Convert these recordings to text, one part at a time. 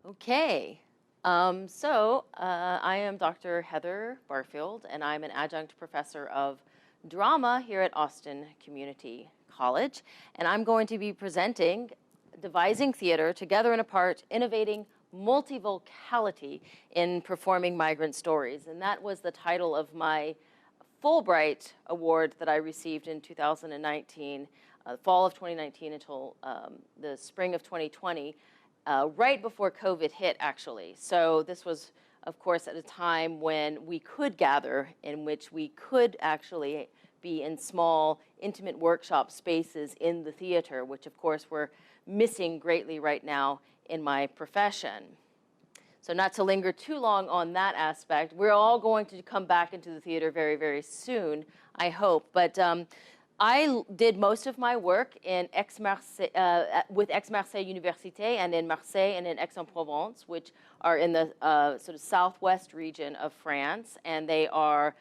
Okay, I am Dr. Heather Barfield, and I'm an adjunct professor of drama here at Austin Community College. And I'm going to be presenting Devising Theatre, Together and Apart, Innovating Multivocality in Performing Migrant Stories. And that was the title of my Fulbright award that I received in 2019, fall of 2019 until the spring of 2020. Right before COVID hit, actually. So this was, of course, at a time when we could gather, in which we could actually be in small, intimate workshop spaces in the theater, which, of course, we're missing greatly right now in my profession. So not to linger too long on that aspect, we're all going to come back into the theater very, very soon, I hope. But I did most of my work in with Aix-Marseille Université and in Marseille and in Aix-en-Provence, which are in the sort of southwest region of France. And they are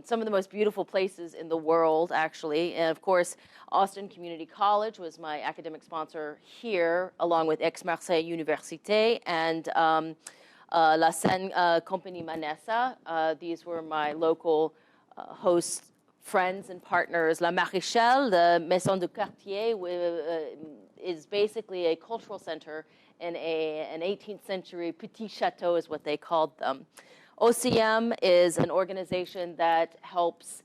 some of the most beautiful places in the world, actually. And of course, Austin Community College was my academic sponsor here, along with Aix-Marseille Université and La Seine Compagnie Manessa. These were my local host friends and partners. La Maréchale, the Maison du Quartier, is basically a cultural center in an 18th century petit chateau is what they called them. OCM is an organization that helps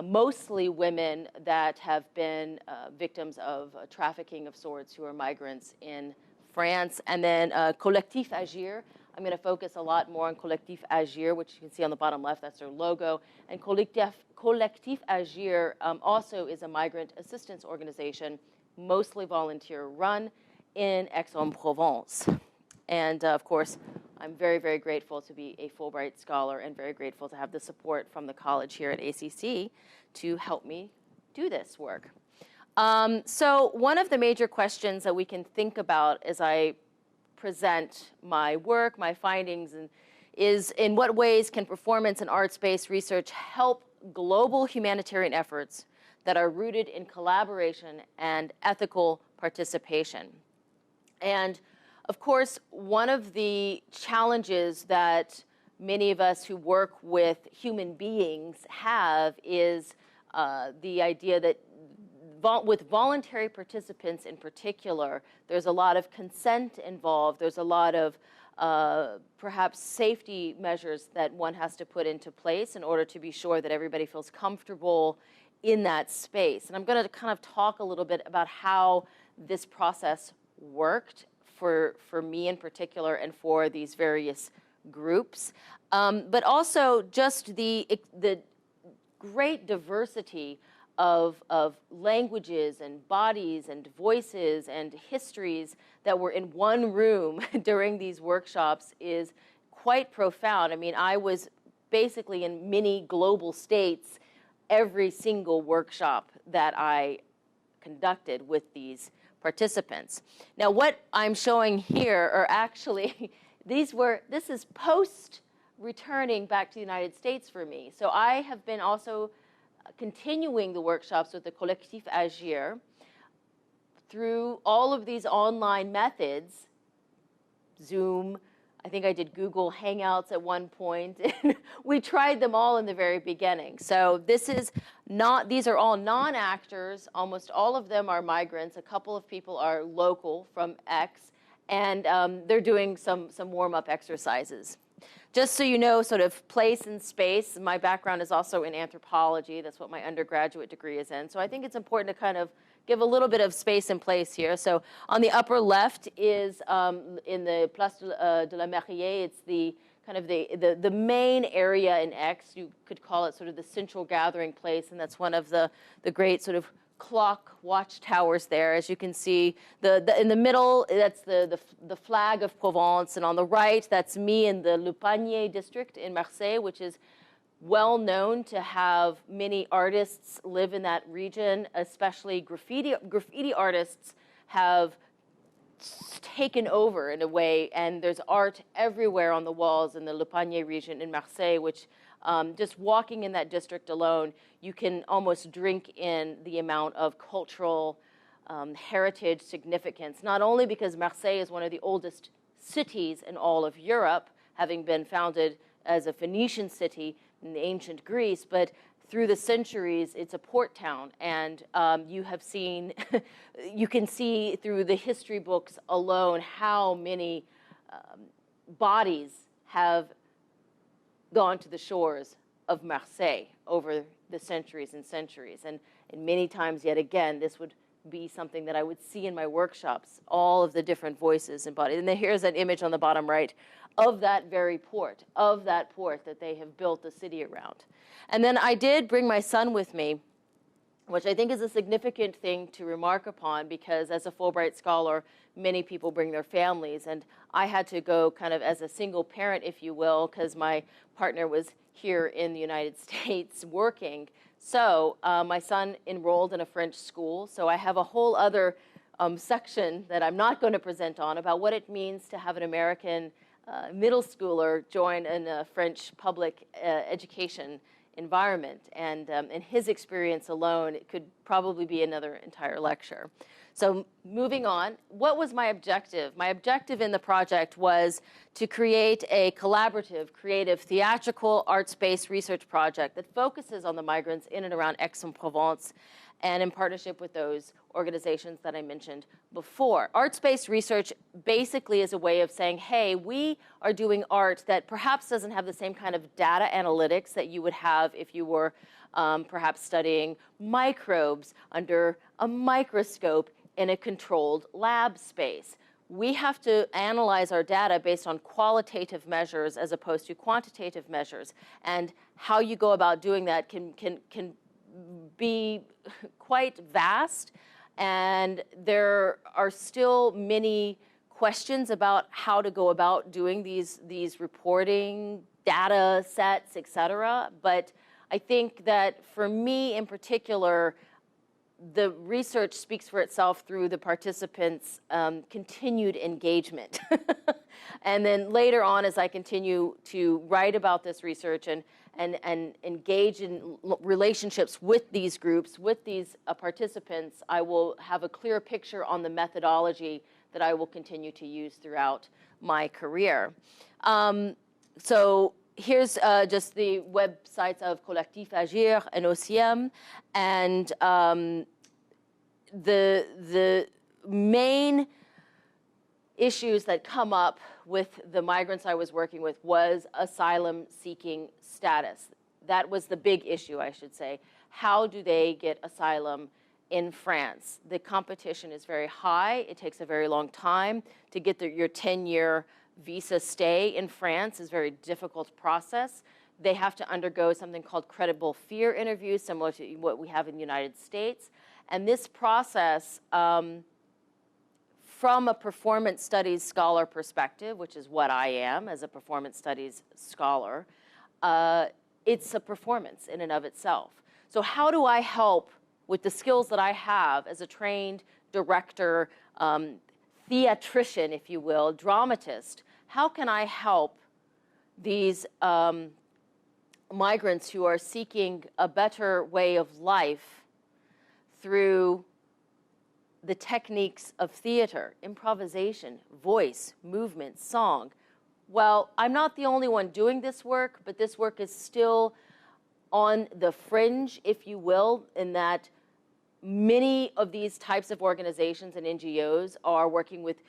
mostly women that have been victims of trafficking of sorts who are migrants in France. And then Collectif Agir. I'm going to focus a lot more on Collectif Agir, which you can see on the bottom left. That's their logo. And Collectif Agir also is a migrant assistance organization, mostly volunteer run in Aix-en-Provence. And of course, I'm very, very grateful to be a Fulbright scholar and very grateful to have the support from the college here at ACC to help me do this work. So one of the major questions that we can think about as I present my work, my findings, and is in what ways can performance and arts-based research help global humanitarian efforts that are rooted in collaboration and ethical participation. And of course, one of the challenges that many of us who work with human beings have is the idea that with voluntary participants in particular, there's a lot of consent involved. There's a lot of perhaps safety measures that one has to put into place in order to be sure that everybody feels comfortable in that space. And I'm going to kind of talk a little bit about how this process worked for me in particular and for these various groups, but also just the great diversity of languages and bodies and voices and histories that were in one room during these workshops is quite profound. I mean, I was basically in mini global states every single workshop that I conducted with these participants. Now, what I'm showing here are actually, this is post returning back to the United States for me. So I have been also continuing the workshops with the Collectif Agir through all of these online methods, Zoom, I think I did Google Hangouts at one point. We tried them all in the very beginning. So these are all non-actors. Almost all of them are migrants. A couple of people are local from X, and they're doing some warm-up exercises. Just so you know, sort of place and space, my background is also in anthropology. That's what my undergraduate degree is in. So I think it's important to kind of give a little bit of space and place here. So on the upper left is in the Place de la Mairie. It's the kind of the main area in Aix. You could call it sort of the central gathering place, and that's one of the great sort of clock watchtowers there. As you can see, in the middle, that's the flag of Provence, and on the right, that's me in the Le Panier district in Marseille, which is well known to have many artists live in that region, especially graffiti artists have taken over in a way, and there's art everywhere on the walls in the Le Panier region in Marseille, which Just walking in that district alone, you can almost drink in the amount of cultural heritage significance, not only because Marseille is one of the oldest cities in all of Europe, having been founded as a Phoenician city in the ancient Greece, but through the centuries, it's a port town, and you have seen, you can see through the history books alone how many bodies have gone to the shores of Marseille over the centuries and centuries. And many times, yet again, this would be something that I would see in my workshops, all of the different voices and bodies. And then here's an image on the bottom right of that very port, that they have built the city around. And then I did bring my son with me, which I think is a significant thing to remark upon, because as a Fulbright scholar, many people bring their families, and I had to go kind of as a single parent, if you will, because my partner was here in the United States working. So my son enrolled in a French school, so I have a whole other section that I'm not going to present on about what it means to have an American middle schooler join in a French public education environment. And in his experience alone, it could probably be another entire lecture. So moving on, what was my objective? My objective in the project was to create a collaborative, creative, theatrical, arts-based research project that focuses on the migrants in and around Aix-en-Provence, and in partnership with those organizations that I mentioned before. Arts-based research basically is a way of saying, hey, we are doing art that perhaps doesn't have the same kind of data analytics that you would have if you were perhaps studying microbes under a microscope in a controlled lab space. We have to analyze our data based on qualitative measures as opposed to quantitative measures. And how you go about doing that can be quite vast, and there are still many questions about how to go about doing these reporting data sets, et cetera. But I think that for me in particular, the research speaks for itself through the participants' continued engagement. And then later on, as I continue to write about this research and engage in relationships with these groups, with these participants, I will have a clear picture on the methodology that I will continue to use throughout my career. So here's just the websites of Collectif Agir and OCM, and the main issues that come up with the migrants I was working with was asylum-seeking status. That was the big issue, I should say. How do they get asylum in France? The competition is very high. It takes a very long time to get your 10-year visa stay in France. Is a very difficult process. They have to undergo something called credible fear interviews, similar to what we have in the United States. And this process, from a performance studies scholar perspective, which is what I am as a performance studies scholar, it's a performance in and of itself. So how do I help with the skills that I have as a trained director, theatrician, if you will, dramatist? How can I help these migrants who are seeking a better way of life through the techniques of theater, improvisation, voice, movement, song? Well, I'm not the only one doing this work, but this work is still on the fringe, if you will, in that many of these types of organizations and NGOs are working with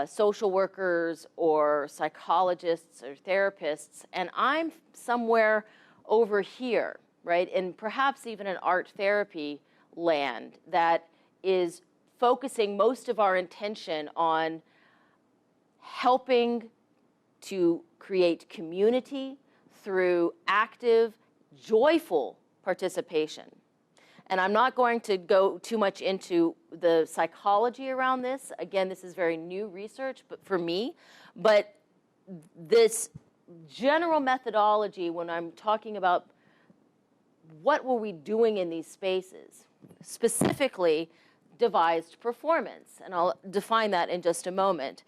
social workers or psychologists or therapists, and I'm somewhere over here, right, and perhaps even an art therapy land that is focusing most of our intention on helping to create community through active, joyful participation. And I'm not going to go too much into the psychology around this. Again, this is very new research, but for me. But this general methodology, when I'm talking about what were we doing in these spaces, specifically devised performance, and I'll define that in just a moment.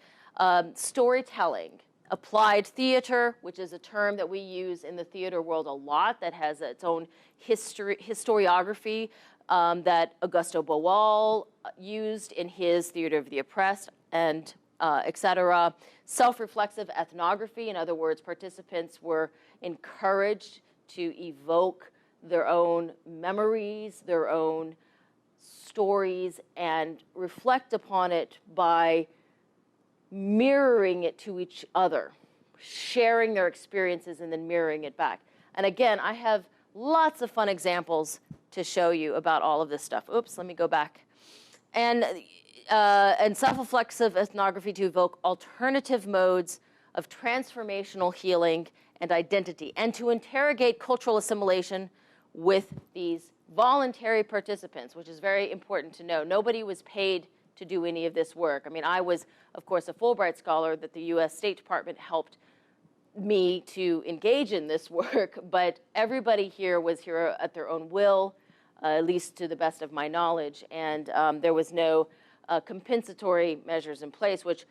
Storytelling, Applied theater, which is a term that we use in the theater world a lot, that has its own historiography that Augusto Boal used in his Theater of the Oppressed, and et cetera. Self-reflexive ethnography, in other words, participants were encouraged to evoke their own memories, their own stories, and reflect upon it by mirroring it to each other, sharing their experiences and then mirroring it back. And again, I have lots of fun examples to show you about all of this stuff. Oops, let me go back. And self-reflexive ethnography to evoke alternative modes of transformational healing and identity, and to interrogate cultural assimilation with these voluntary participants, which is very important to know. Nobody was paid to do any of this work. I mean, I was, of course, a Fulbright scholar that the US State Department helped me to engage in this work, but everybody here was here at their own will, at least to the best of my knowledge, and there was no compensatory measures in place, which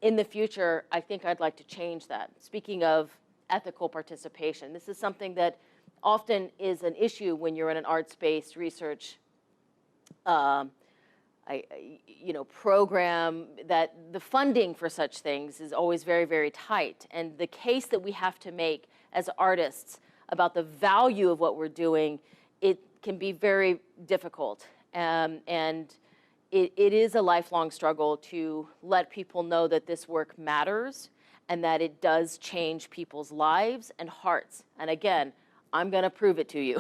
in the future, I think I'd like to change that. Speaking of ethical participation, this is something that often is an issue when you're in an arts-based research program, that the funding for such things is always very, very tight. And the case that we have to make as artists about the value of what we're doing, it can be very difficult. And it is a lifelong struggle to let people know that this work matters and that it does change people's lives and hearts. And again, I'm going to prove it to you.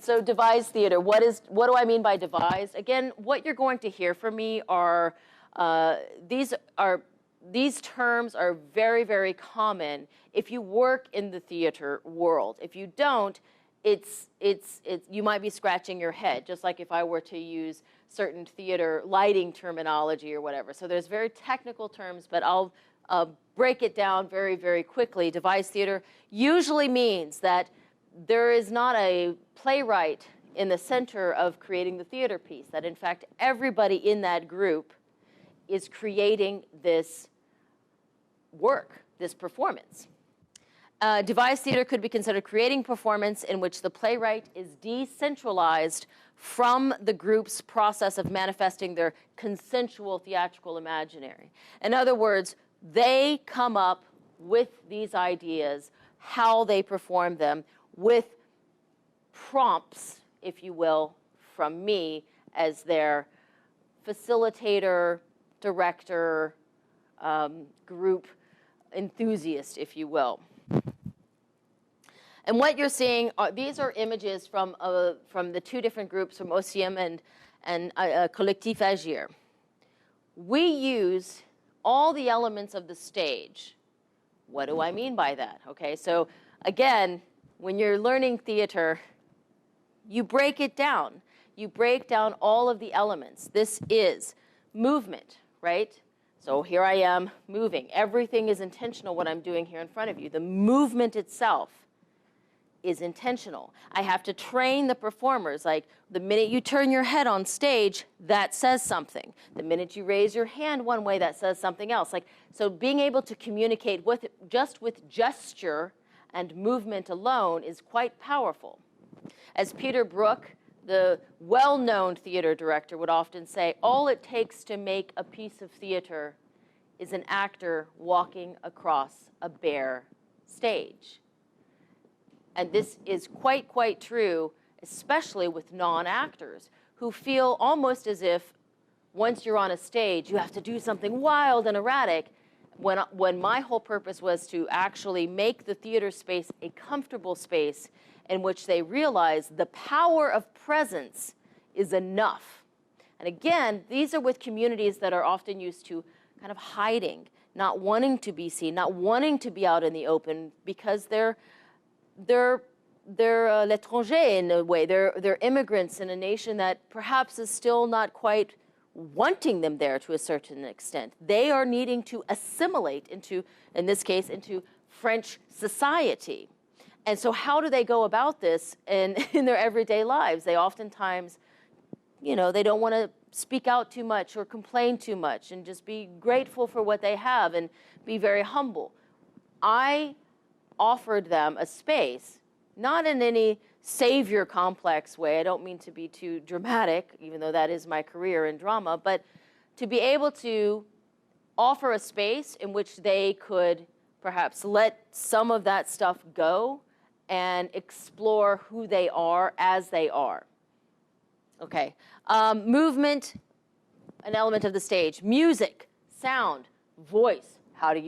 So devised theater, what do I mean by devised? Again, what you're going to hear from me are, these terms are very, very common if you work in the theater world. If you don't, you might be scratching your head, just like if I were to use certain theater lighting terminology or whatever. So there's very technical terms, but I'll break it down very, very quickly. Devised theater usually means that there is not a playwright in the center of creating the theater piece, that in fact everybody in that group is creating this work, this performance. Devised theater could be considered creating performance in which the playwright is decentralized from the group's process of manifesting their consensual theatrical imaginary. In other words, they come up with these ideas, how they perform them, with prompts, if you will, from me as their facilitator, director, group enthusiast, if you will. And what you're seeing, these are images from the two different groups, from OCM and Collectif Agir. We use all the elements of the stage. What do I mean by that? Okay, so again, when you're learning theater, you break it down. You break down all of the elements. This is movement, right? So here I am moving. Everything is intentional, what I'm doing here in front of you. The movement itself is intentional. I have to train the performers, like the minute you turn your head on stage, that says something. The minute you raise your hand one way, that says something else. Like, so being able to communicate with gesture and movement alone is quite powerful. As Peter Brook, the well-known theater director, would often say, all it takes to make a piece of theater is an actor walking across a bare stage. And this is quite true, especially with non-actors who feel almost as if once you're on a stage, you have to do something wild and erratic, when my whole purpose was to actually make the theater space a comfortable space in which they realize the power of presence is enough. And again, these are with communities that are often used to kind of hiding, not wanting to be seen, not wanting to be out in the open, because they're l'étranger in a way. They're immigrants in a nation that perhaps is still not quite wanting them there to a certain extent. They are needing to assimilate into, in this case, into French society. And so how do they go about this in their everyday lives? They oftentimes, they don't want to speak out too much or complain too much, and just be grateful for what they have and be very humble. I offered them a space, not in any savior complex way. I don't mean to be too dramatic, even though that is my career in drama, but to be able to offer a space in which they could perhaps let some of that stuff go and explore who they are as they are. Okay, movement, an element of the stage. Music, sound, voice. How do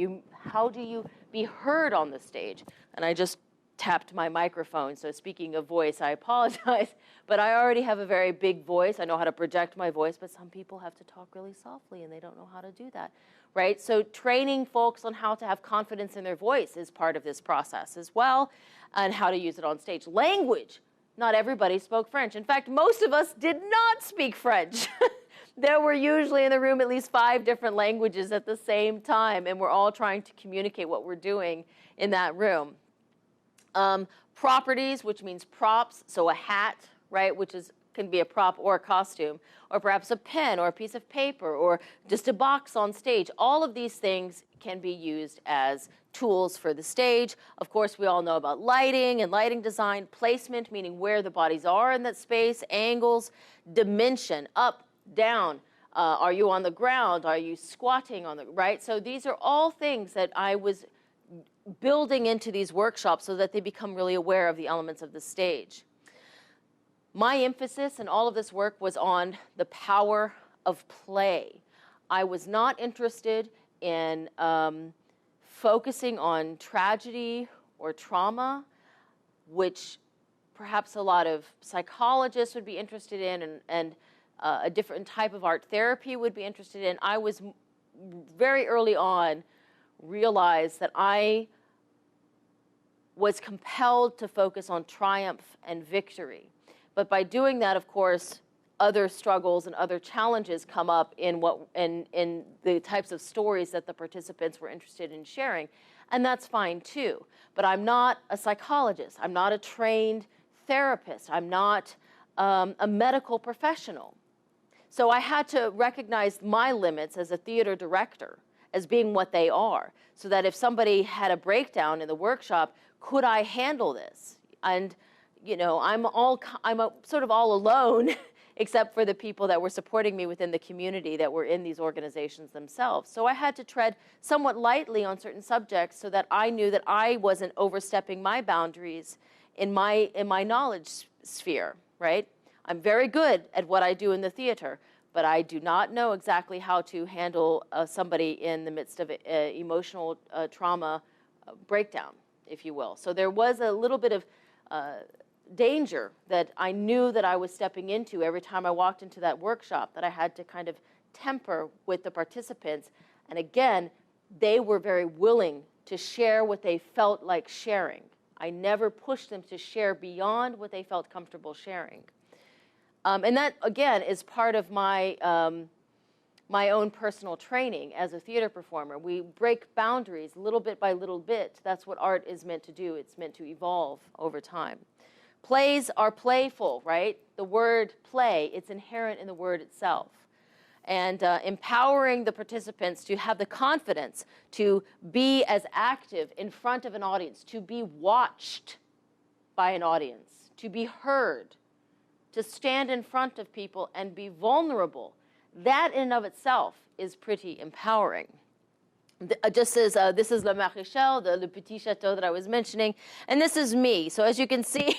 you be heard on the stage? And I just tapped my microphone, so speaking of voice, I apologize, but I already have a very big voice. I know how to project my voice, but some people have to talk really softly and they don't know how to do that, right? So training folks on how to have confidence in their voice is part of this process as well, and how to use it on stage. Language. Not everybody spoke French. In fact, most of us did not speak French. There were usually in the room at least 5 different languages at the same time, and we're all trying to communicate what we're doing in that room. Properties, which means props, so a hat, right, which can be a prop or a costume, or perhaps a pen or a piece of paper or just a box on stage. All of these things can be used as tools for the stage. Of course, we all know about lighting and lighting design, placement, meaning where the bodies are in that space, angles, dimension, up, down, are you on the ground, are you squatting on the, right? So these are all things that I was building into these workshops so that they become really aware of the elements of the stage. My emphasis in all of this work was on the power of play. I was not interested in focusing on tragedy or trauma, which perhaps a lot of psychologists would be interested in, and a different type of art therapy would be interested in. I was very early on realized that I was compelled to focus on triumph and victory. But by doing that, of course, other struggles and other challenges come up in the types of stories that the participants were interested in sharing. And that's fine too. But I'm not a psychologist. I'm not a trained therapist. I'm not a medical professional. So I had to recognize my limits as a theater director as being what they are, so that if somebody had a breakdown in the workshop, could I handle this? And you know, I'm sort of all alone, except for the people that were supporting me within the community that were in these organizations themselves. So I had to tread somewhat lightly on certain subjects so that I knew that I wasn't overstepping my boundaries in my knowledge sphere, right? I'm very good at what I do in the theater, but I do not know exactly how to handle somebody in the midst of emotional trauma breakdown, if you will. So there was a little bit of danger that I knew that I was stepping into every time I walked into that workshop, that I had to kind of temper with the participants. And again, they were very willing to share what they felt like sharing. I never pushed them to share beyond what they felt comfortable sharing. And that, again, is part of my my own personal training as a theater performer. We break boundaries little bit by little bit. That's what art is meant to do. It's meant to evolve over time. Plays are playful, right? The word play, it's inherent in the word itself. And empowering the participants to have the confidence to be as active in front of an audience, to be watched by an audience, to be heard, to stand in front of people and be vulnerable. That in and of itself is pretty empowering. Just as this is Le Maréchal, Le Petit Chateau that I was mentioning, and this is me. So as you can see,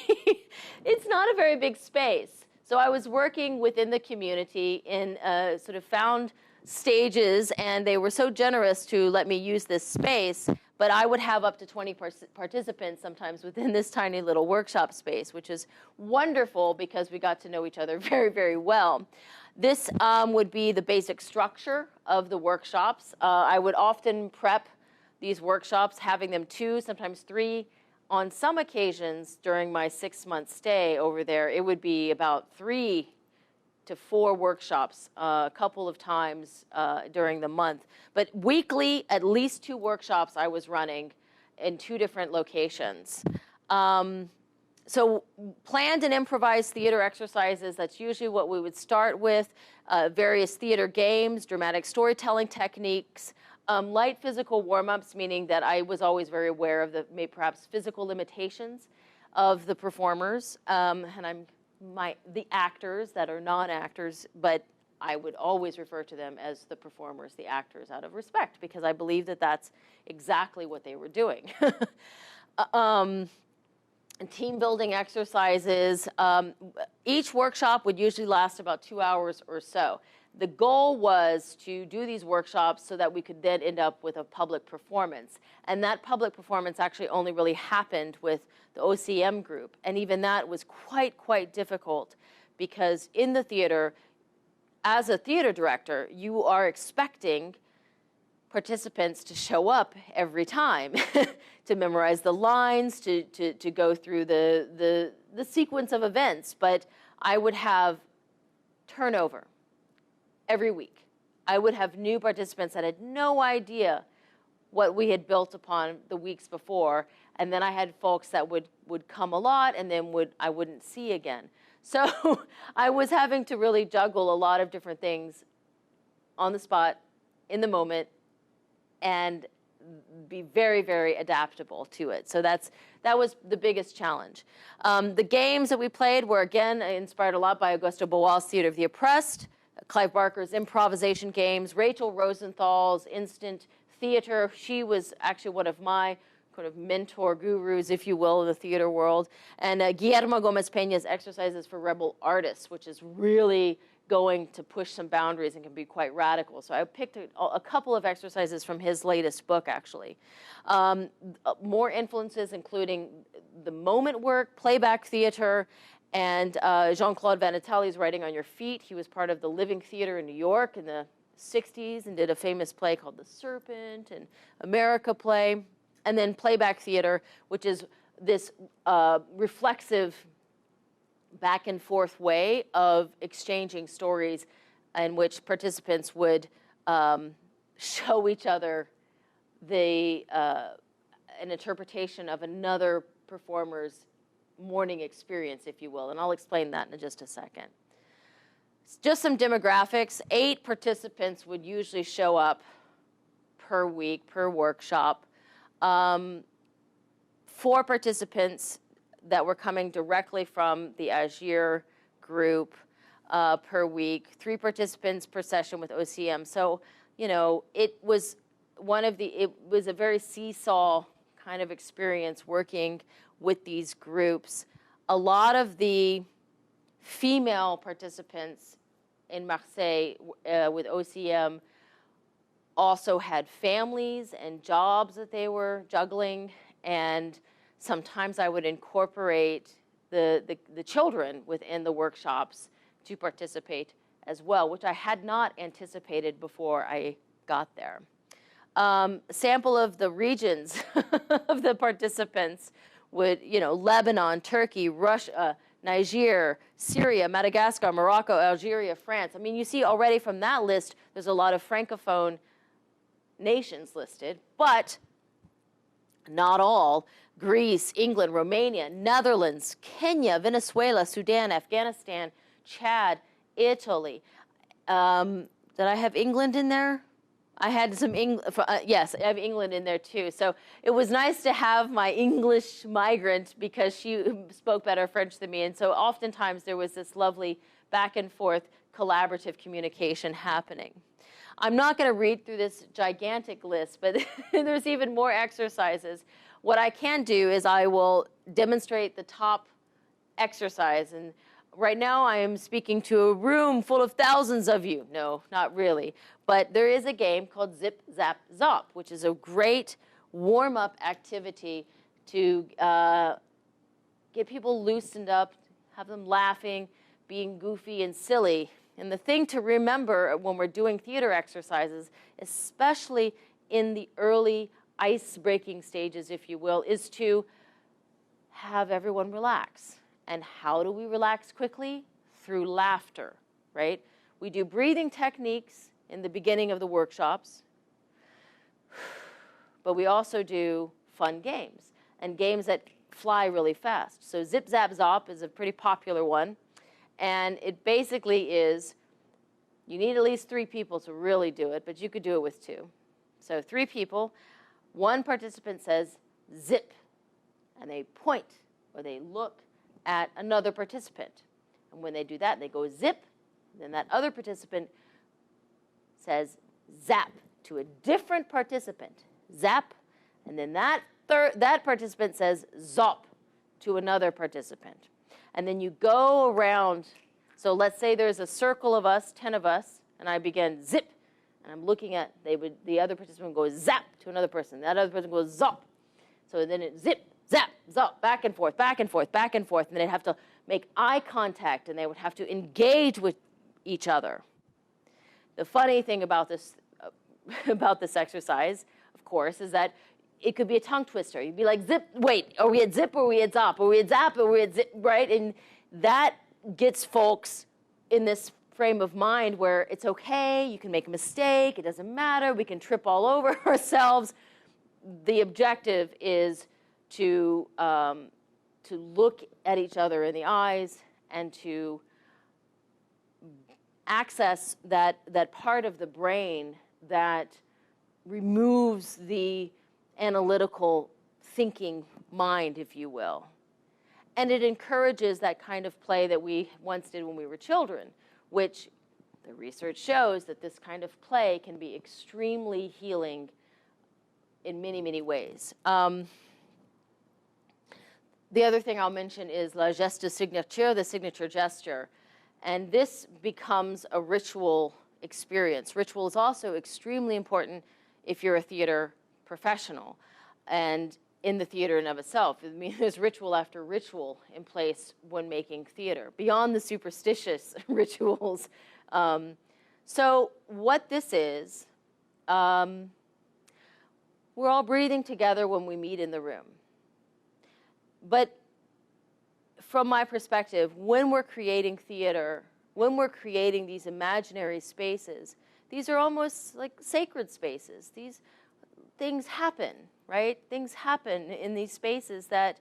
it's not a very big space. So I was working within the community in sort of found stages, and they were so generous to let me use this space, but I would have up to 20 participants sometimes within this tiny little workshop space, which is wonderful because we got to know each other very, very well. This would be the basic structure of the workshops. I would often prep these workshops, having them 2, sometimes 3. On some occasions during my 6-month stay over there, it would be about 3 to 4 workshops a couple of times during the month. But weekly, at least 2 workshops I was running in 2 different locations. So planned and improvised theater exercises, that's usually what we would start with, various theater games, dramatic storytelling techniques, light physical warm-ups, meaning that I was always very aware of the perhaps physical limitations of the performers, and the actors that are non-actors, but I would always refer to them as the performers, the actors, out of respect, because I believe that that's exactly what they were doing. Team building exercises. Each workshop would usually last about 2 hours or so. The goal was to do these workshops so that we could then end up with a public performance. And that public performance actually only really happened with the OCM group. And even that was quite difficult, because in the theater, as a theater director, you are expecting participants to show up every time, to memorize the lines, to go through the sequence of events. But I would have turnover every week. I would have new participants that had no idea what we had built upon the weeks before, and then I had folks that would come a lot and then I wouldn't see again. So I was having to really juggle a lot of different things on the spot, in the moment, and be very adaptable to it. So that was the biggest challenge. The games that we played were, again, inspired a lot by Augusto Boal's Theater of the Oppressed, Clive Barker's improvisation games, Rachel Rosenthal's instant theater. She was actually one of my kind of mentor gurus, if you will, in the theater world. And Guillermo Gomez Peña's Exercises for Rebel Artists, which is really going to push some boundaries and can be quite radical. So I picked a couple of exercises from his latest book, actually. More influences, including the moment work, Playback Theatre, and Jean-Claude Vanitelli's Writing on Your Feet. He was part of the Living Theatre in New York in the 60s and did a famous play called The Serpent and America play. And then Playback Theatre, which is this reflexive back and forth way of exchanging stories in which participants would show each other an interpretation of another performer's morning experience, if you will. And I'll explain that in just a second. Just some demographics. 8 participants would usually show up per week, per workshop. 4 participants that were coming directly from the Agir group per week, 3 participants per session with OCM. So, you know, it was a very seesaw kind of experience working with these groups. A lot of the female participants in Marseille with OCM also had families and jobs that they were juggling, and sometimes I would incorporate the children within the workshops to participate as well, which I had not anticipated before I got there. Sample of the regions of the participants would, you know, Lebanon, Turkey, Russia, Niger, Syria, Madagascar, Morocco, Algeria, France. I mean, you see already from that list, there's a lot of Francophone nations listed, but not all. Greece, England, Romania, Netherlands, Kenya, Venezuela, Sudan, Afghanistan, Chad, Italy. Did I have England in there? I had some yes, I have England in there too. So it was nice to have my English migrant, because she spoke better French than me. And so oftentimes there was this lovely back and forth collaborative communication happening. I'm not going to read through this gigantic list, but there's even more exercises. What I can do is I will demonstrate the top exercise. And right now I am speaking to a room full of thousands of you. No, not really. But there is a game called Zip, Zap, Zop, which is a great warm-up activity to get people loosened up, have them laughing, being goofy and silly. And the thing to remember when we're doing theater exercises, especially in the early ice-breaking stages, if you will, is to have everyone relax. And how do we relax quickly? Through laughter, right? We do breathing techniques in the beginning of the workshops, but we also do fun games, and games that fly really fast. So Zip Zap Zop is a pretty popular one. And it basically is, you need at least 3 people to really do it, but you could do it with 2. So 3 people, one participant says zip, and they point or they look at another participant. And when they do that, they go zip, then that other participant says zap to a different participant, zap, and then that participant says zop to another participant. And then you go around. So let's say there's a circle of us, 10 of us, and I begin zip, and I'm looking at, the other participant goes zap to another person. That other person goes zop. So then it zip, zap, zop, back and forth, back and forth, back and forth, and they'd have to make eye contact, and they would have to engage with each other. The funny thing about this exercise, of course, is that it could be a tongue twister. You'd be like, zip, wait, are we at zip or are we at zop? Are we at zap or are we at zip, right? And that gets folks in this frame of mind where it's okay, you can make a mistake, it doesn't matter, we can trip all over ourselves. The objective is to look at each other in the eyes and to access that part of the brain that removes the analytical thinking mind, if you will. And it encourages that kind of play that we once did when we were children, which the research shows that this kind of play can be extremely healing in many, many ways. The other thing I'll mention is la geste signature, the signature gesture. And this becomes a ritual experience. Ritual is also extremely important if you're a theater professional and in the theater in of itself. I mean, there's ritual after ritual in place when making theater, beyond the superstitious rituals. So what this is, we're all breathing together when we meet in the room. But from my perspective, when we're creating theater, when we're creating these imaginary spaces, these are almost like sacred spaces. These things happen, right? Things happen in these spaces that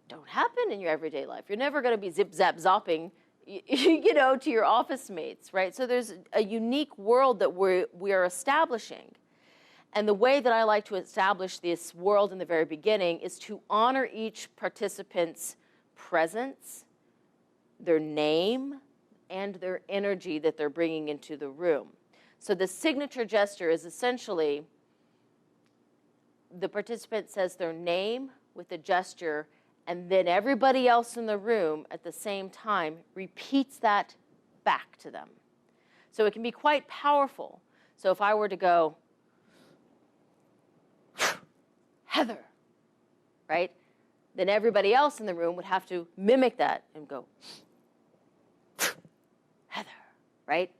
don't happen in your everyday life. You're never going to be zip, zap, zopping, you know, to your office mates, right? So there's a unique world that we are establishing. And the way that I like to establish this world in the very beginning is to honor each participant's presence, their name, and their energy that they're bringing into the room. So the signature gesture is essentially the participant says their name with a gesture, and then everybody else in the room at the same time repeats that back to them. So it can be quite powerful. So if I were to go, Heather, right? Then everybody else in the room would have to mimic that and go, Heather, right?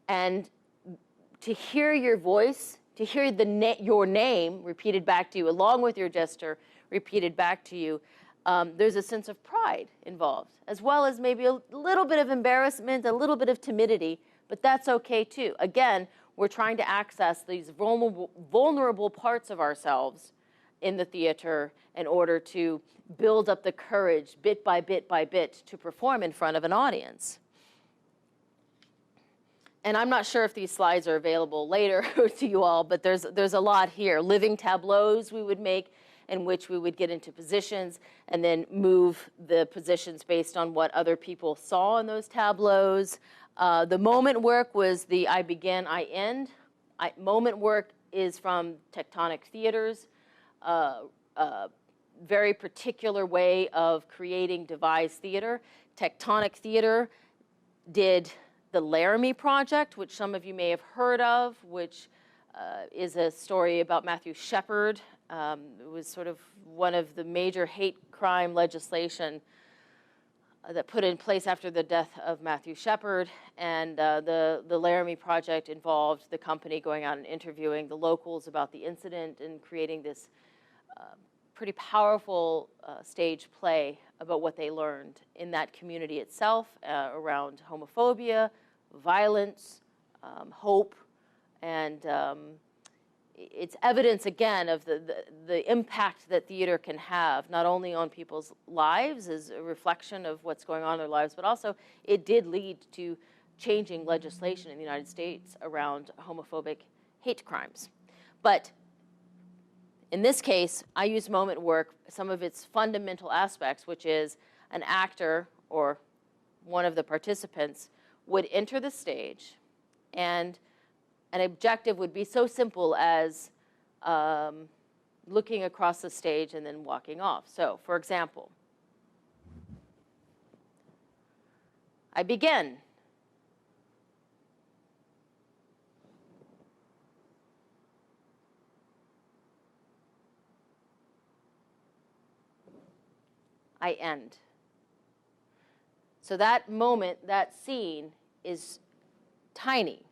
And to hear your voice, to hear your name repeated back to you, along with your gesture repeated back to you, there's a sense of pride involved, as well as maybe a little bit of embarrassment, a little bit of timidity, but that's okay too. Again, we're trying to access these vulnerable parts of ourselves in the theater in order to build up the courage bit by bit by bit to perform in front of an audience. And I'm not sure if these slides are available later to you all, but there's a lot here. Living tableaus we would make in which we would get into positions and then move the positions based on what other people saw in those tableaus. The moment work was the I begin, I end. Moment work is from Tectonic Theater's very particular way of creating devised theater. Tectonic Theater did the Laramie Project, which some of you may have heard of, which is a story about Matthew Shepard. It was sort of one of the major hate crime legislation that put in place after the death of Matthew Shepard. And the Laramie Project involved the company going out and interviewing the locals about the incident and creating this pretty powerful stage play about what they learned in that community itself around homophobia, violence, hope, and it's evidence, again, of the impact that theater can have, not only on people's lives as a reflection of what's going on in their lives, but also it did lead to changing legislation in the United States around homophobic hate crimes. But in this case, I use moment work, some of its fundamental aspects, which is an actor or one of the participants would enter the stage, and an objective would be so simple as looking across the stage and then walking off. So, for example, I begin. I end. So that moment, that scene is tiny.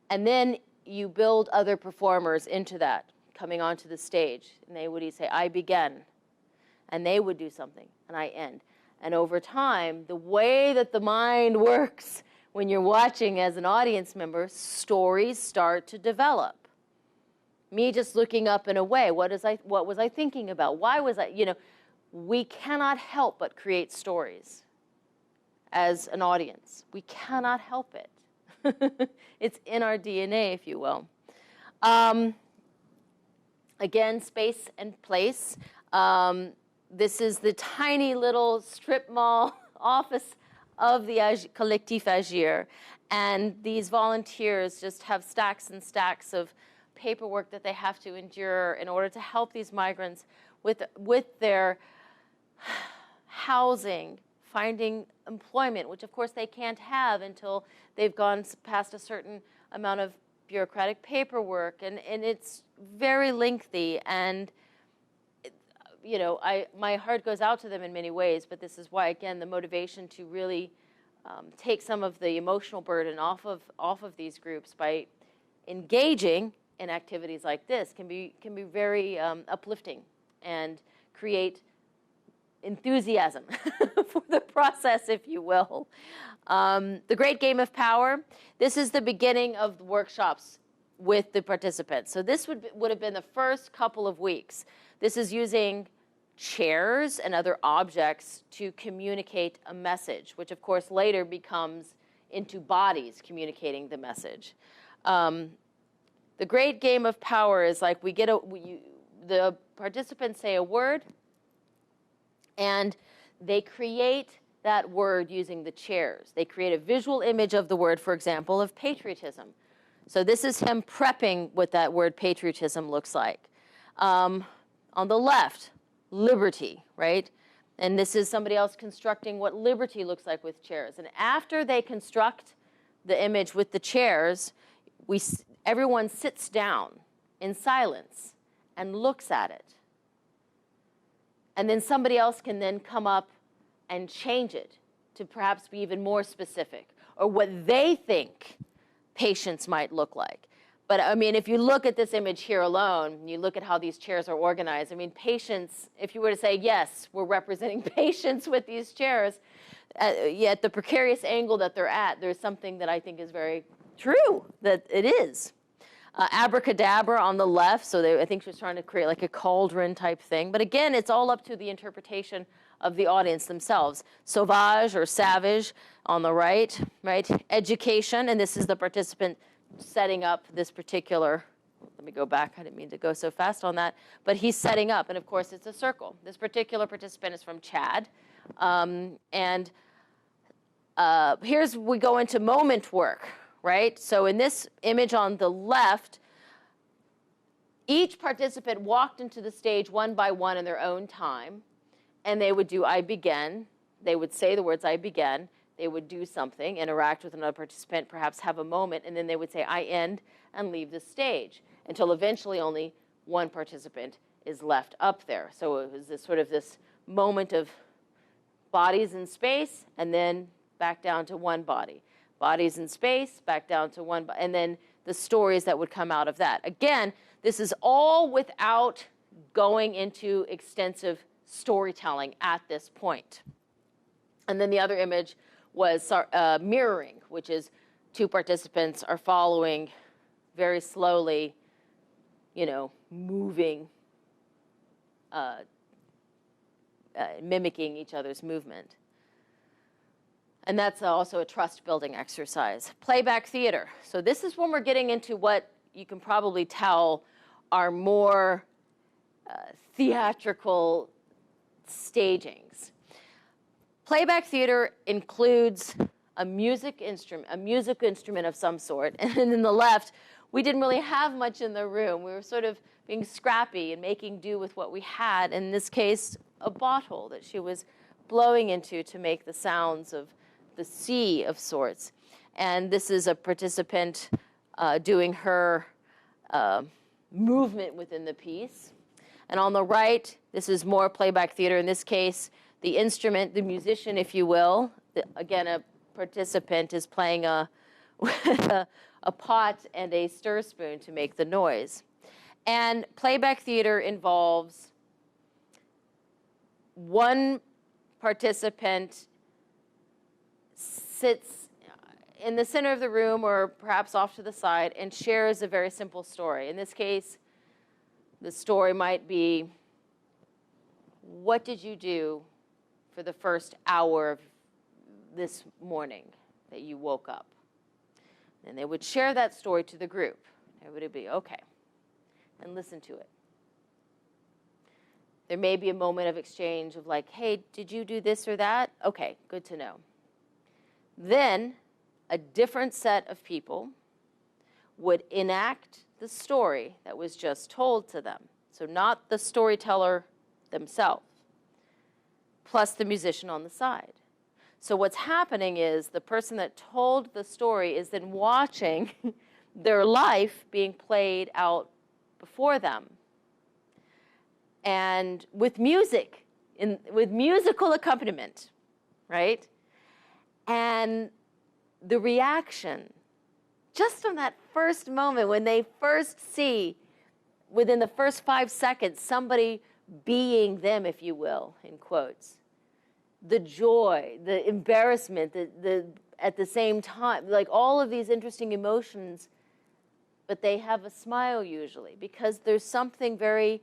And then you build other performers into that, coming onto the stage. And they would say, I begin. And they would do something, and I end. And over time, the way that the mind works when you're watching as an audience member, stories start to develop. Me just looking up and away, what was I thinking about? Why was I, we cannot help but create stories as an audience. We cannot help it. It's in our DNA, if you will. Again, space and place. This is the tiny little strip mall office of the Collectif Agir. And these volunteers just have stacks and stacks of paperwork that they have to endure in order to help these migrants with their housing, finding employment, which of course they can't have until they've gone past a certain amount of bureaucratic paperwork, and it's very lengthy, and my heart goes out to them in many ways, but this is why, again, the motivation to really take some of the emotional burden off of these groups by engaging in activities like this can be very uplifting and create enthusiasm for the process, if you will. The Great Game of Power, this is the beginning of the workshops with the participants. So this would have been the first couple of weeks. This is using chairs and other objects to communicate a message, which of course later becomes into bodies communicating the message. The Great Game of Power is like the participants say a word, and they create that word using the chairs. They create a visual image of the word, for example, of patriotism. So this is him prepping what that word patriotism looks like. On the left, liberty, right? And this is somebody else constructing what liberty looks like with chairs. And after they construct the image with the chairs, everyone sits down in silence and looks at it. And then somebody else can then come up and change it to perhaps be even more specific, or what they think patience might look like. But I mean, if you look at this image here alone, you look at how these chairs are organized, I mean, patience, if you were to say, yes, we're representing patience with these chairs, yet the precarious angle that they're at, there's something that I think is very true, that it is. Abracadabra on the left, so I think she was trying to create like a cauldron type thing. But again, it's all up to the interpretation of the audience themselves. Sauvage or savage on the right? Education, and this is the participant setting up this particular, let me go back, I didn't mean to go so fast on that, but he's setting up, and of course it's a circle. This particular participant is from Chad, here's, we go into moment work, right? So in this image on the left, each participant walked into the stage one by one in their own time, and they would do I begin. They would say the words I begin. They would do something, interact with another participant, perhaps have a moment, and then they would say I end and leave the stage until eventually only one participant is left up there. So it was this sort of this moment of bodies in space, and then back down to one body. Bodies in space, back down to one, and then the stories that would come out of that. Again, this is all without going into extensive storytelling at this point. And then the other image was mirroring, which is two participants are following very slowly moving, mimicking each other's movement. And that's also a trust-building exercise. Playback theater. So this is when we're getting into what you can probably tell are more theatrical stagings. Playback theater includes a music instrument of some sort. And in the left, we didn't really have much in the room. We were sort of being scrappy and making do with what we had. In this case, a bottle that she was blowing into to make the sounds of the sea of sorts. And this is a participant doing her movement within the piece. And on the right, this is more playback theater. In this case, the instrument, the musician, if you will, again, a participant is playing a pot and a stir spoon to make the noise. And playback theater involves one participant sits in the center of the room or perhaps off to the side and shares a very simple story. In this case, the story might be, what did you do for the first hour of this morning that you woke up? And they would share that story to the group. Everybody would be, okay, and listen to it. There may be a moment of exchange of like, hey, did you do this or that? Okay, good to know. Then a different set of people would enact the story that was just told to them. So not the storyteller themselves, plus the musician on the side. So what's happening is the person that told the story is then watching their life being played out before them. And with music, with musical accompaniment, right? And the reaction, just from that first moment when they first see, within the first 5 seconds, somebody being them, if you will, in quotes. The joy, the embarrassment, the at the same time, like all of these interesting emotions, but they have a smile usually because there's something very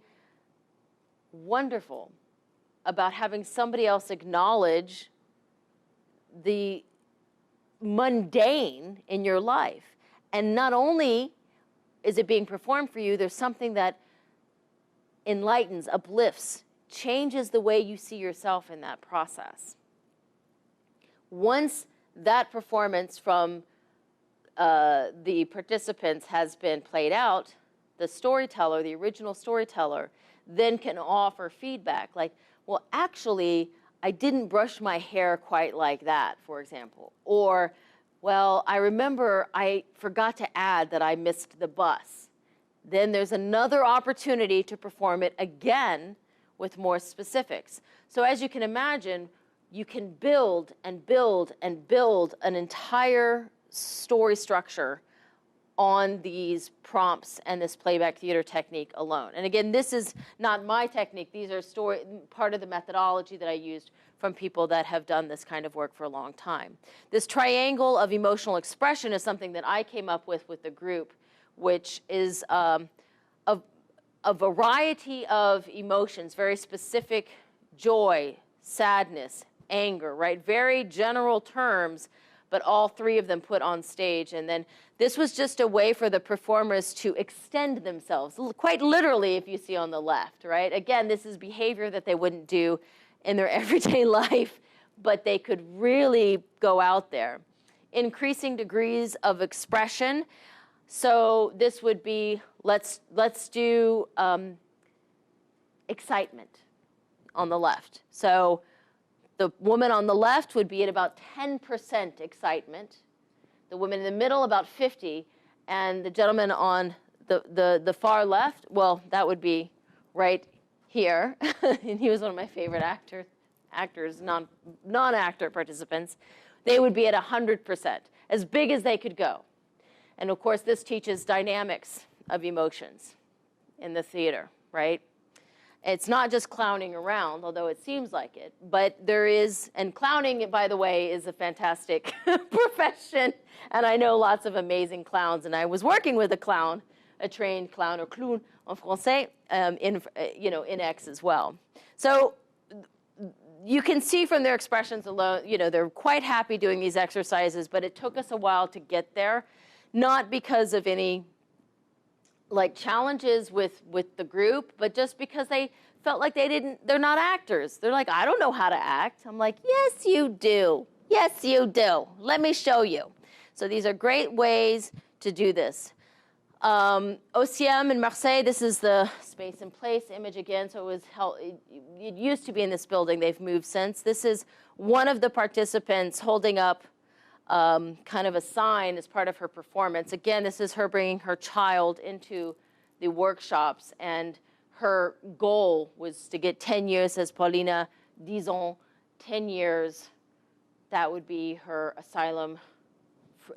wonderful about having somebody else acknowledge the mundane in your life. And not only is it being performed for you, there's something that enlightens, uplifts, changes the way you see yourself in that process. Once that performance from the participants has been played out, the storyteller, the original storyteller, then can offer feedback like, well, actually, I didn't brush my hair quite like that, for example. Or, well, I remember I forgot to add that I missed the bus. Then there's another opportunity to perform it again with more specifics. So as you can imagine, you can build and build and build an entire story structure on these prompts and this playback theater technique alone. And again, this is not my technique. These are part of the methodology that I used from people that have done this kind of work for a long time. This triangle of emotional expression is something that I came up with the group, which is a variety of emotions, very specific joy, sadness, anger, right? Very general terms, but all three of them put on stage. And then this was just a way for the performers to extend themselves, quite literally, if you see on the left, right? Again, this is behavior that they wouldn't do in their everyday life, but they could really go out there. Increasing degrees of expression. So this would be, let's do excitement on the left. So the woman on the left would be at about 10% excitement. The woman in the middle, about 50. And the gentleman on the far left, well, that would be right here. And he was one of my favorite actors, non-actor participants. They would be at 100%, as big as they could go. And of course, this teaches dynamics of emotions in the theater, right? It's not just clowning around, although it seems like it, but there is, and clowning, by the way, is a fantastic profession, and I know lots of amazing clowns, and I was working with a clown a trained clown or clown en français in X as well. So you can see from their expressions alone, they're quite happy doing these exercises, but it took us a while to get there, not because of any challenges with the group, but just because they felt like they're not actors. They're like, I don't know how to act. I'm like, yes, you do. Yes, you do. Let me show you. So these are great ways to do this. OCM in Marseille, this is the space and place image again. So it used to be in this building. They've moved since. This is one of the participants holding up kind of a sign as part of her performance. Again, this is her bringing her child into the workshops, and her goal was to get 10 years, says Paulina, 10 ans, 10 years. That would be her asylum.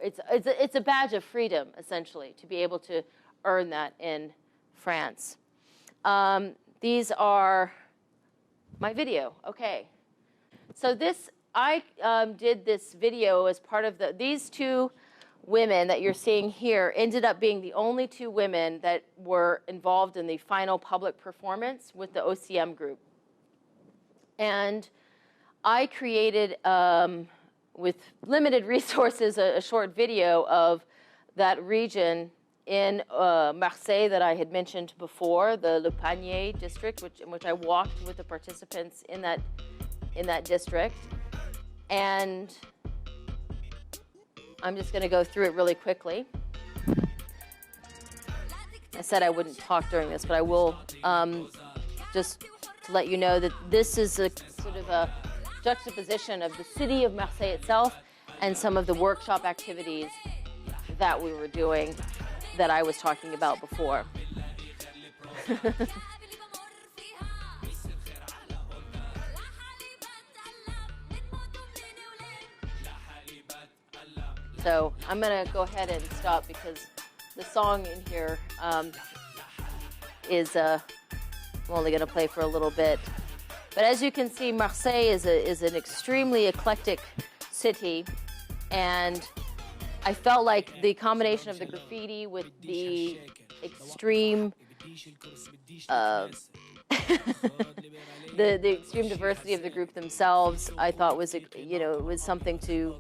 It's a badge of freedom, essentially, to be able to earn that in France. These are my video. Okay. So I did this video as part of these two women that you're seeing here ended up being the only two women that were involved in the final public performance with the OCM group. And I created, with limited resources, a short video of that region in Marseille that I had mentioned before, the Le Panier district, in which I walked with the participants in that district. And I'm just going to go through it really quickly. I said I wouldn't talk during this, but I will just to let you know that this is a sort of a juxtaposition of the city of Marseille itself and some of the workshop activities that we were doing that I was talking about before. So I'm going to go ahead and stop because the song in here is I'm only going to play for a little bit. But as you can see, Marseille is an extremely eclectic city, and I felt like the combination of the graffiti with the extreme the extreme diversity of the group themselves, I thought was was something to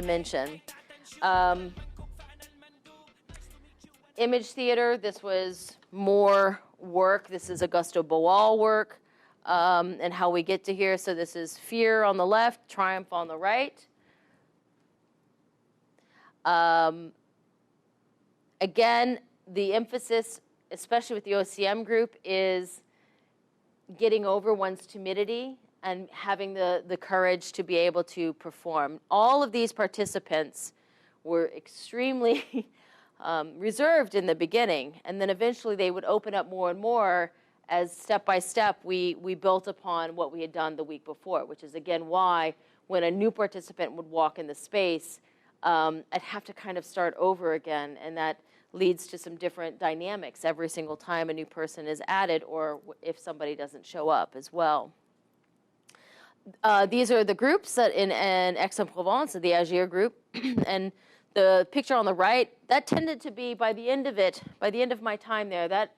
mention. Image theater, this was more work. This is Augusto Boal work, and how we get to here. So this is fear on the left, triumph on the right. Again, the emphasis, especially with the OCM group, is getting over one's timidity and having the courage to be able to perform. All of these participants were extremely reserved in the beginning, and then eventually they would open up more and more as step by step we built upon what we had done the week before, which is again why when a new participant would walk in the space, I'd have to kind of start over again, and that leads to some different dynamics every single time a new person is added, or if somebody doesn't show up as well. These are the groups that in Aix-en-Provence, the Agir group, and the picture on the right, that tended to be, by the end of my time there, that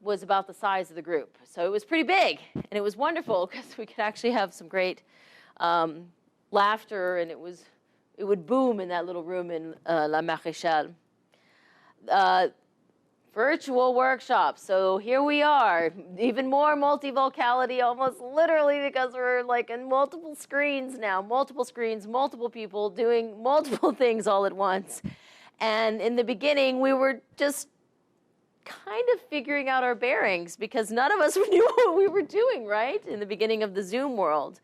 was about the size of the group. So it was pretty big, and it was wonderful because we could actually have some great laughter, and it would boom in that little room in La Maréchale. Virtual workshops. So here we are, even more multivocality, almost literally, because we're like in multiple screens now, multiple people doing multiple things all at once. And in the beginning, we were just kind of figuring out our bearings because none of us knew what we were doing, right? In the beginning of the Zoom world.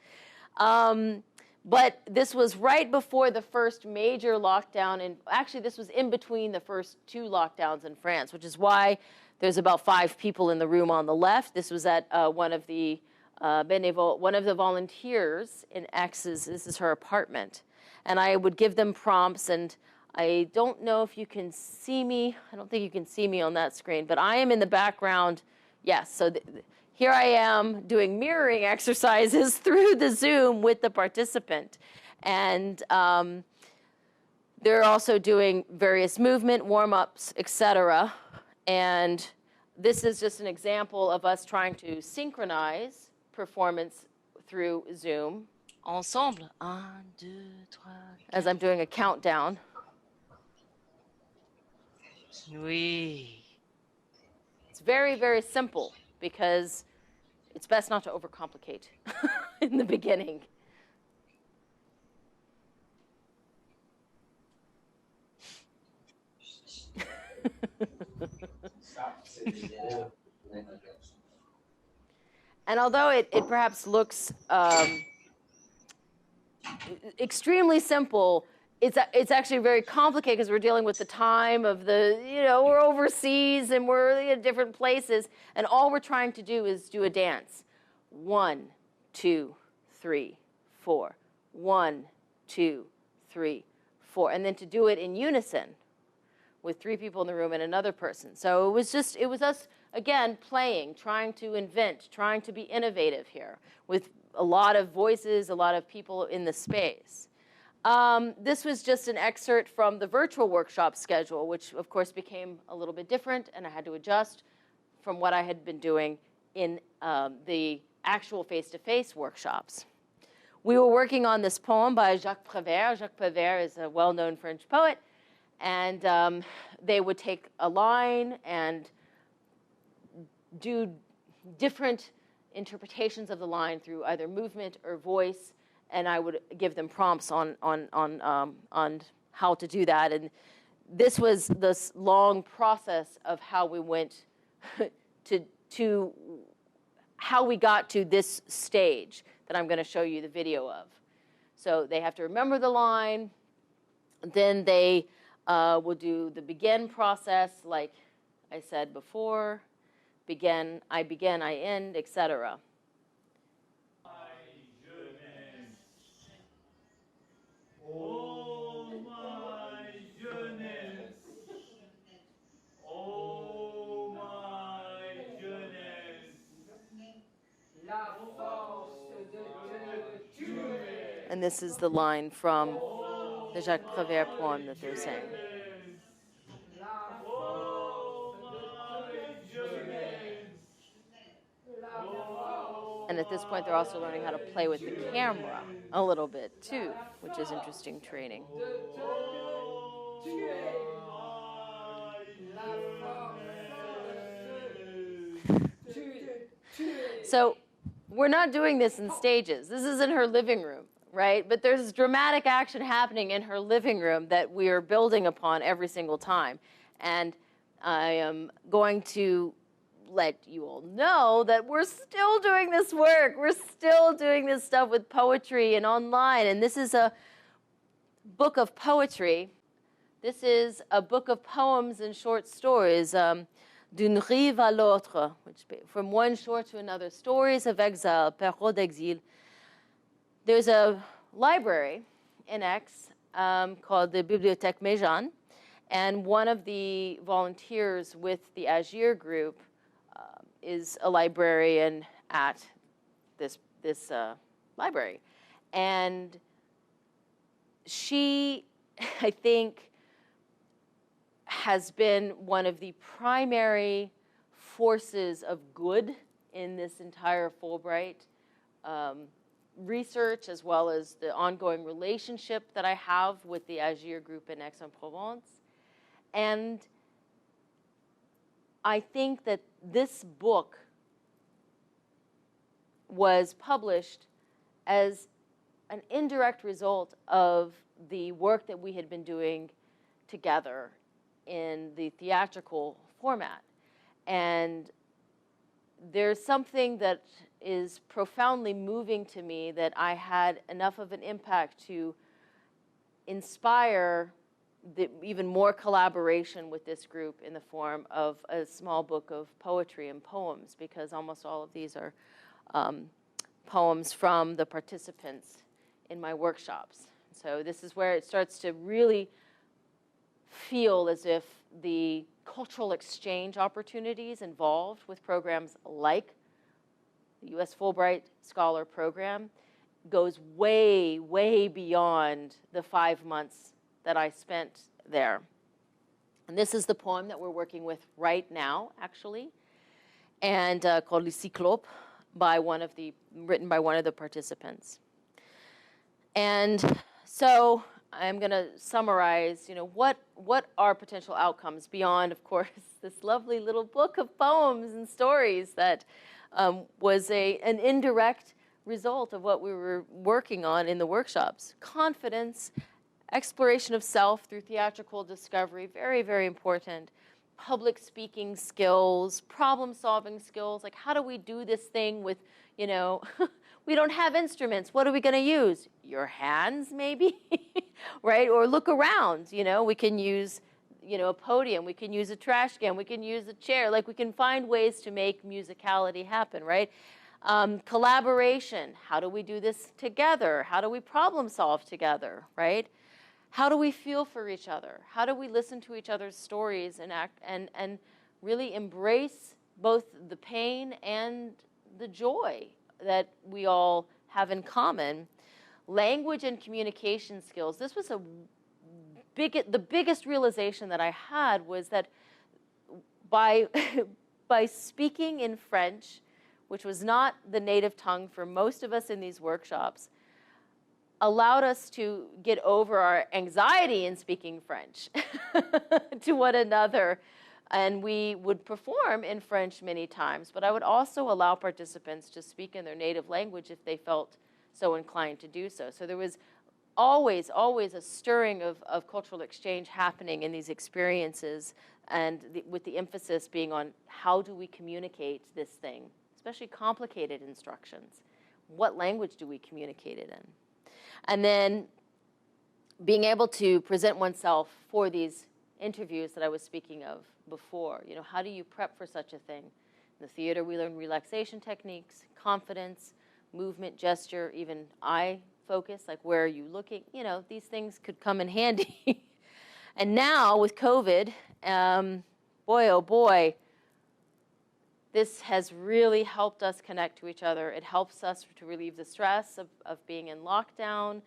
But this was right before the first major lockdown, and actually this was in between the first two lockdowns in France, which is why there's about 5 people in the room on the left. This was at one of the volunteers in X's, this is her apartment. And I would give them prompts, and I don't know if you can see me. I don't think you can see me on that screen, but I am in the background. Yes, so here I am doing mirroring exercises through the Zoom with the participant. And they're also doing various movement, warm-ups, etc. And this is just an example of us trying to synchronize performance through Zoom. Ensemble. 1, 2, 3, as I'm doing a countdown. Oui. It's very, very simple because it's best not to overcomplicate in the beginning. And although it perhaps looks extremely simple, it's actually very complicated because we're dealing with the time of the, we're overseas and we're in different places, and all we're trying to do is do a dance. 1, 2, 3, 4. 1, 2, 3, 4. And then to do it in unison with 3 people in the room and another person. So it was us, again, playing, trying to invent, trying to be innovative here with a lot of voices, a lot of people in the space. This was just an excerpt from the virtual workshop schedule, which of course became a little bit different, and I had to adjust from what I had been doing in the actual face-to-face workshops. We were working on this poem by Jacques Prévert. Jacques Prévert is a well-known French poet, and they would take a line and do different interpretations of the line through either movement or voice, and I would give them prompts on how to do that. And this was this long process of how we went to how we got to this stage that I'm going to show you the video of. So they have to remember the line, then they will do the begin process, like I said before, begin, I end, etc. Oh my jeunesse, oh my jeunesse, la force de te tuer. And this is the line from the Jacques Prévert poem that they're saying. And at this point, they're also learning how to play with the camera a little bit, too, which is interesting training. So we're not doing this in stages. This is in her living room, right? But there's dramatic action happening in her living room that we are building upon every single time. And I am going to let you all know that we're still doing this work. We're still doing this stuff with poetry and online. And this is a book of poetry. This is a book of poems and short stories, D'une rive à l'autre, which from one shore to another, stories of exile, Perrault d'exil. There's a library in Aix called the Bibliothèque Méjeanne, and one of the volunteers with the Adjuct group is a librarian at this library. And she, I think, has been one of the primary forces of good in this entire Fulbright research, as well as the ongoing relationship that I have with the Adjuct group in Aix-en-Provence. And I think that this book was published as an indirect result of the work that we had been doing together in the theatrical format. And there's something that is profoundly moving to me that I had enough of an impact to inspire even more collaboration with this group in the form of a small book of poetry and poems, because almost all of these are poems from the participants in my workshops. So this is where it starts to really feel as if the cultural exchange opportunities involved with programs like the U.S. Fulbright Scholar Program goes way, way beyond the 5 months that I spent there. And this is the poem that we're working with right now, actually, and called Le Cyclope, written by one of the participants. And so I'm going to summarize, what are potential outcomes beyond, of course, this lovely little book of poems and stories that was an indirect result of what we were working on in the workshops. Confidence, exploration of self through theatrical discovery, very, very important. Public speaking skills, problem-solving skills, like how do we do this thing with, we don't have instruments. What are we going to use? Your hands, maybe, right? Or look around, we can use, a podium. We can use a trash can. We can use a chair. Like we can find ways to make musicality happen, right? Collaboration. How do we do this together? How do we problem solve together, right? How do we feel for each other? How do we listen to each other's stories and act and really embrace both the pain and the joy that we all have in common? Language and communication skills. This was the biggest realization that I had was that by speaking in French, which was not the native tongue for most of us in these workshops, allowed us to get over our anxiety in speaking French to one another. And we would perform in French many times, but I would also allow participants to speak in their native language if they felt so inclined to do so. So there was always a stirring of cultural exchange happening in these experiences, and with the emphasis being on how do we communicate this thing, especially complicated instructions. What language do we communicate it in? And then being able to present oneself for these interviews that I was speaking of before. How do you prep for such a thing? In the theater, we learn relaxation techniques, confidence, movement, gesture, even eye focus, like where are you looking? These things could come in handy. And now with COVID, boy, oh boy, this has really helped us connect to each other. It helps us to relieve the stress of being in lockdown,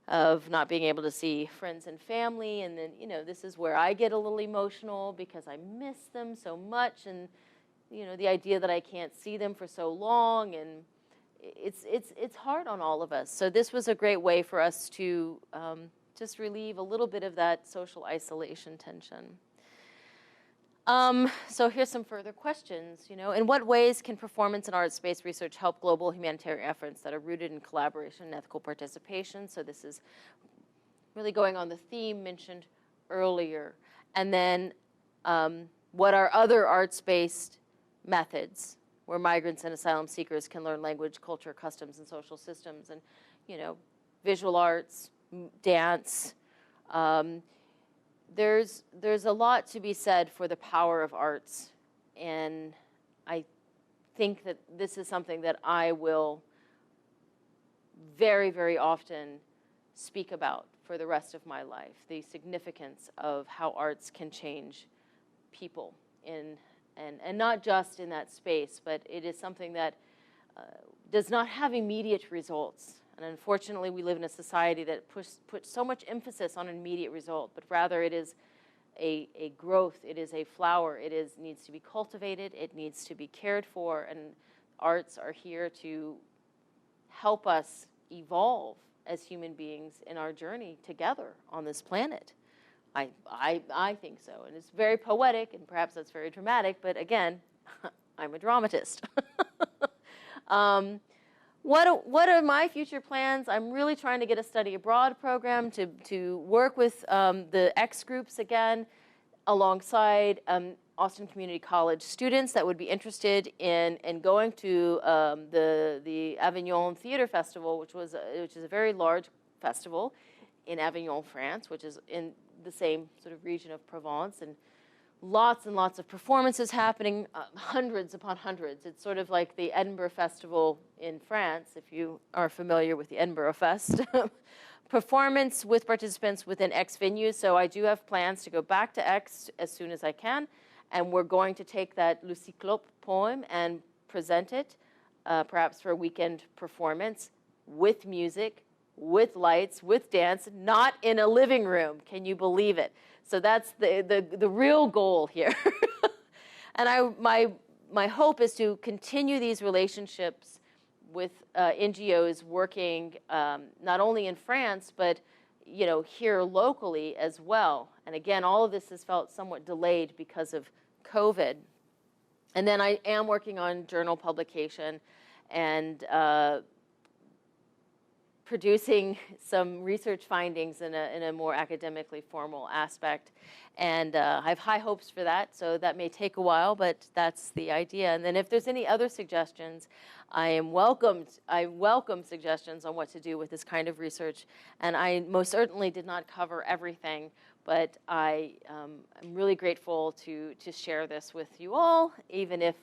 of not being able to see friends and family. And then, this is where I get a little emotional because I miss them so much. And, the idea that I can't see them for so long. And it's hard on all of us. So this was a great way for us to just relieve a little bit of that social isolation tension. So here's some further questions. In what ways can performance and arts-based research help global humanitarian efforts that are rooted in collaboration and ethical participation? So this is really going on the theme mentioned earlier. And then what are other arts-based methods where migrants and asylum seekers can learn language, culture, customs, and social systems? And, visual arts, dance. There's a lot to be said for the power of arts, and I think that this is something that I will very, very often speak about for the rest of my life, the significance of how arts can change people and not just in that space, but it is something that does not have immediate results. And unfortunately, we live in a society that puts so much emphasis on an immediate result, but rather it is a growth, it is a flower, needs to be cultivated, it needs to be cared for, and arts are here to help us evolve as human beings in our journey together on this planet. I think so, and it's very poetic, and perhaps that's very dramatic, but again, I'm a dramatist. What are my future plans? I'm really trying to get a study abroad program to work with the X groups again, alongside Austin Community College students that would be interested in going to the Avignon Theatre Festival, which is a very large festival in Avignon, France, which is in the same sort of region of Provence, and lots and lots of performances happening, hundreds upon hundreds. It's sort of like the Edinburgh Festival in France, if you are familiar with the Edinburgh Fest. Performance with participants within X venues. So I do have plans to go back to X as soon as I can, and we're going to take that Le Cyclope poem and present it, perhaps for a weekend performance with music, with lights, with dance, not in a living room. Can you believe it? So that's the real goal here. And my hope is to continue these relationships with NGOs working not only in France, but here locally as well. And again, all of this has felt somewhat delayed because of COVID. And then I am working on journal publication and producing some research findings in a more academically formal aspect. And I have high hopes for that, so that may take a while, but that's the idea. And then if there's any other suggestions, I welcome suggestions on what to do with this kind of research. And I most certainly did not cover everything, but I'm really grateful to share this with you all, even if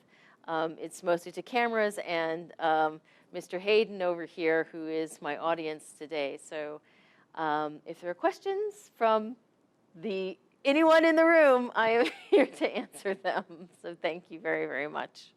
it's mostly to cameras and Mr. Hayden over here, who is my audience today. So if there are questions from anyone in the room, I am here to answer them. So thank you very, very much.